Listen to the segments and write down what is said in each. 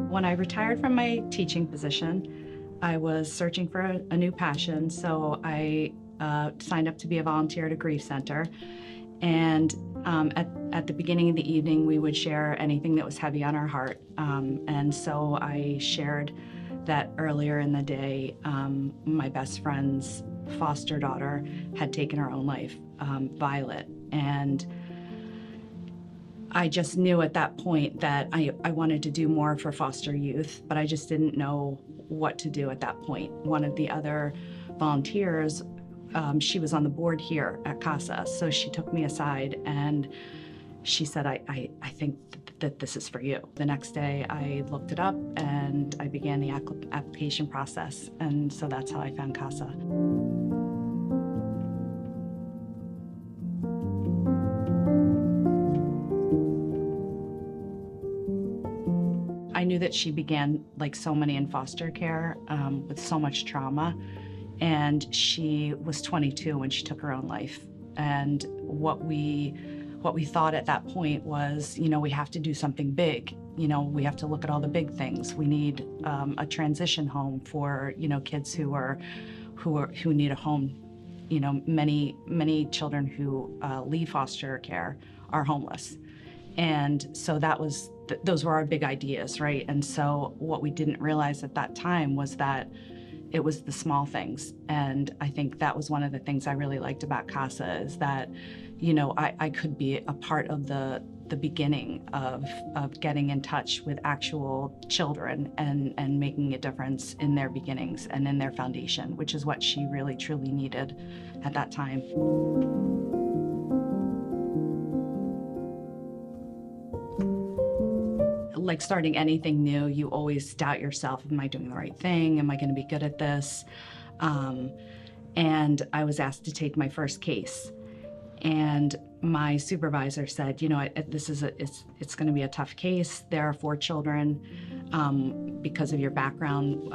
When I retired from my teaching position, I was searching for a new passion, so I signed up to be a volunteer at a grief center. And at the beginning of the evening, we would share anything that was heavy on our heart. And so I shared that earlier in the day, my best friend's foster daughter had taken her own life, Violet. And I just knew at that point that I wanted to do more for foster youth, but I just didn't know what to do at that point. One of the other volunteers, she was on the board here at CASA, so she took me aside and she said, I think that this is for you. The next day I looked it up and I began the application process, and so that's how I found CASA. I knew that she began, like so many in foster care, with so much trauma, and she was 22 when she took her own life. And what we thought at that point was, we have to do something big. We have to look at all the big things. We need a transition home for, kids who need a home. Many children who leave foster care are homeless. And so those were our big ideas, right? And so what we didn't realize at that time was that it was the small things. And I think that was one of the things I really liked about CASA, is that, I could be a part of the beginning of getting in touch with actual children and making a difference in their beginnings and in their foundation, which is what she really, truly needed at that time. Like starting anything new, you always doubt yourself. Am I doing the right thing? Am I going to be good at this? And I was asked to take my first case. And my supervisor said, it's going to be a tough case. There are 4 children. Because of your background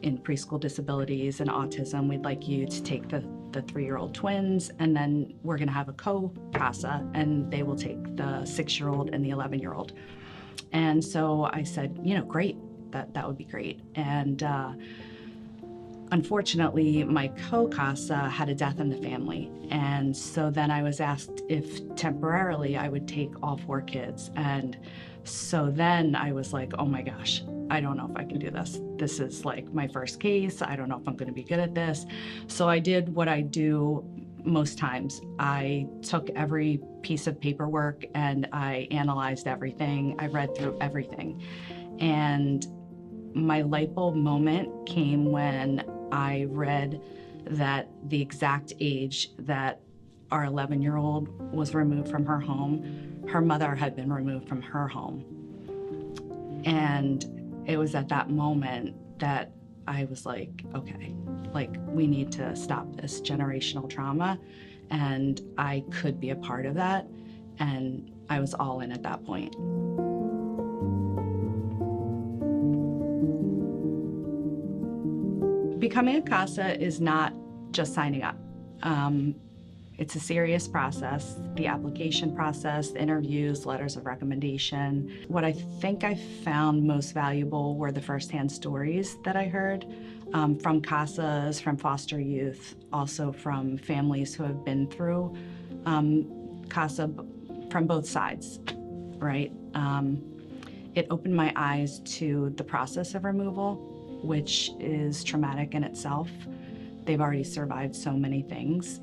in preschool disabilities and autism, we'd like you to take the 3-year-old twins, and then we're going to have a co-CASA, and they will take the 6-year-old and the 11-year-old. And so I said, great, that would be great. And unfortunately, my co-CASA had a death in the family. And so then I was asked if temporarily I would take all 4 kids. And so then I was like, oh my gosh, I don't know if I can do this. This is like my first case. I don't know if I'm going to be good at this. So I did what I do most times. I took every piece of paperwork and I analyzed everything. I read through everything. And my light bulb moment came when I read that the exact age that our 11-year-old was removed from her home, her mother had been removed from her home. And it was at that moment that I was like, okay, we need to stop this generational trauma, and I could be a part of that. And I was all in at that point. Becoming a CASA is not just signing up. It's a serious process, the application process, the interviews, letters of recommendation. What I think I found most valuable were the firsthand stories that I heard from CASAs, from foster youth, also from families who have been through CASA from both sides, right? It opened my eyes to the process of removal, which is traumatic in itself. They've already survived so many things,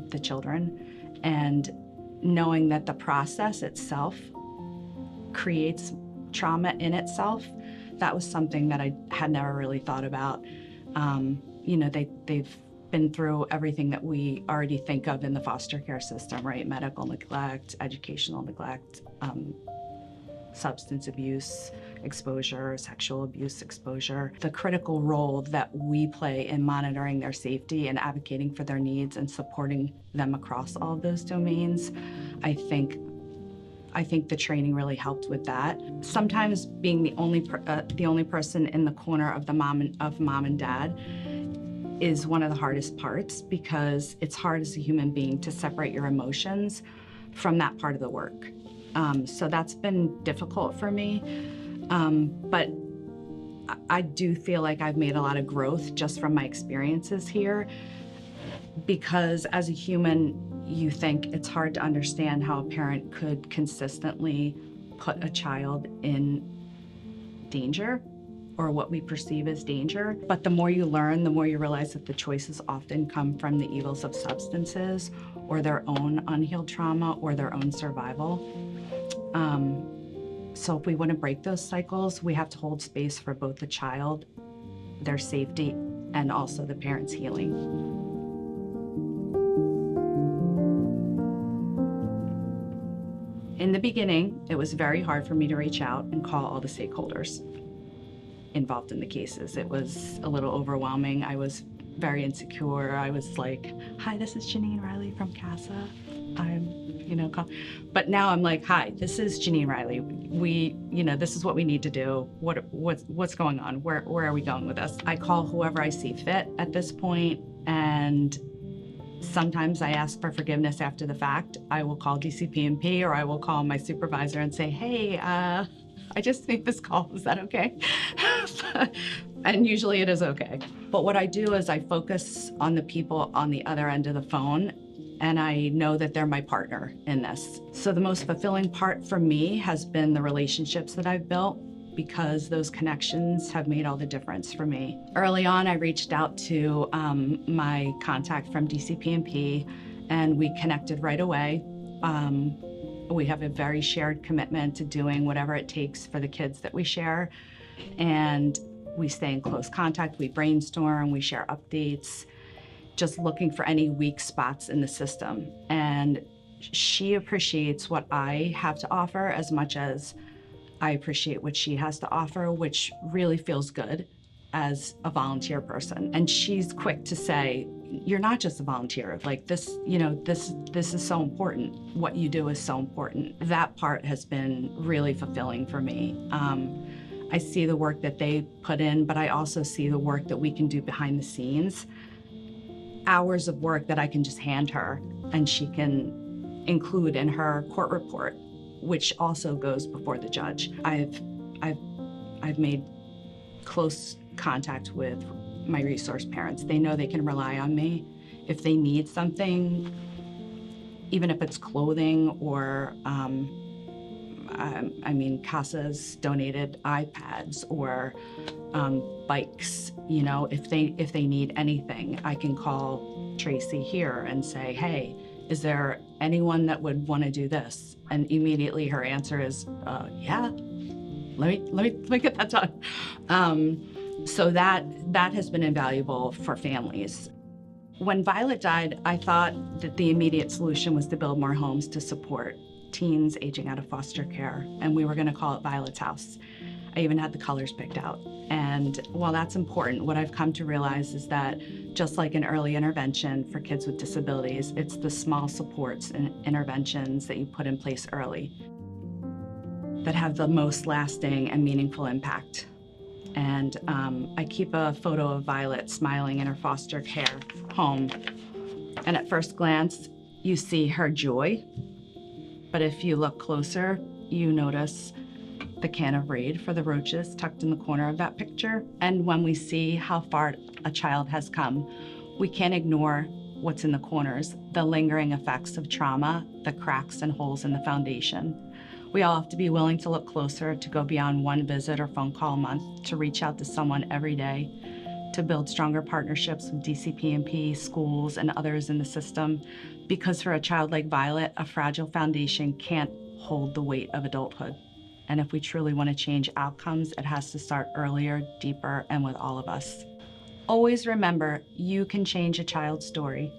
the children, and knowing that the process itself creates trauma in itself, that was something that I had never really thought about. They've been through everything that we already think of in the foster care system, right? Medical neglect, educational neglect, substance abuse exposure, sexual abuse exposure. The critical role that we play in monitoring their safety and advocating for their needs and supporting them across all of those domains, I think the training really helped with that. Sometimes being the only person in the corner of mom and dad, is one of the hardest parts, because it's hard as a human being to separate your emotions from that part of the work. So that's been difficult for me, but I do feel like I've made a lot of growth just from my experiences here, because as a human, you think it's hard to understand how a parent could consistently put a child in danger, or what we perceive as danger. But the more you learn, the more you realize that the choices often come from the evils of substances, or their own unhealed trauma, or their own survival. So if we want to break those cycles, we have to hold space for both the child, their safety, and also the parent's healing. In the beginning, it was very hard for me to reach out and call all the stakeholders involved in the cases. It was a little overwhelming. I was very insecure. I was like, hi, this is Jeanine Reilly from CASA. But now I'm like, hi, this is Jeanine Reilly. This is what we need to do. What's going on? Where are we going with this? I call whoever I see fit at this point, and sometimes I ask for forgiveness after the fact. I will call DCP&P, or I will call my supervisor and say, hey, I just made this call, is that okay? And usually it is okay. But what I do is I focus on the people on the other end of the phone, and I know that they're my partner in this. So the most fulfilling part for me has been the relationships that I've built, because those connections have made all the difference for me. Early on, I reached out to my contact from DCP&P, and we connected right away. We have a very shared commitment to doing whatever it takes for the kids that we share, and we stay in close contact, we brainstorm, we share updates, just looking for any weak spots in the system. And she appreciates what I have to offer as much as I appreciate what she has to offer, which really feels good as a volunteer person. And she's quick to say, you're not just a volunteer, like this, this is so important. What you do is so important. That part has been really fulfilling for me. I see the work that they put in, but I also see the work that we can do behind the scenes. Hours of work that I can just hand her, and she can include in her court report, which also goes before the judge. I've made close contact with my resource parents. They know they can rely on me. If they need something, even if it's clothing or, CASA's donated iPads or bikes, if they need anything, I can call Tracy here and say, hey, is there anyone that would want to do this? And immediately her answer is, yeah, let me get that done. So that has been invaluable for families. When Violet died, I thought that the immediate solution was to build more homes to support teens aging out of foster care, and we were going to call it Violet's House. I even had the colors picked out. And while that's important, what I've come to realize is that just like an early intervention for kids with disabilities, it's the small supports and interventions that you put in place early that have the most lasting and meaningful impact. And I keep a photo of Violet smiling in her foster care home. And at first glance, you see her joy. But if you look closer, you notice the can of Raid for the roaches tucked in the corner of that picture. And when we see how far a child has come, we can't ignore what's in the corners, the lingering effects of trauma, the cracks and holes in the foundation. We all have to be willing to look closer, to go beyond one visit or phone call a month, to reach out to someone every day, to build stronger partnerships with DCP&P, schools, and others in the system. Because for a child like Violet, a fragile foundation can't hold the weight of adulthood. And if we truly want to change outcomes, it has to start earlier, deeper, and with all of us. Always remember, you can change a child's story.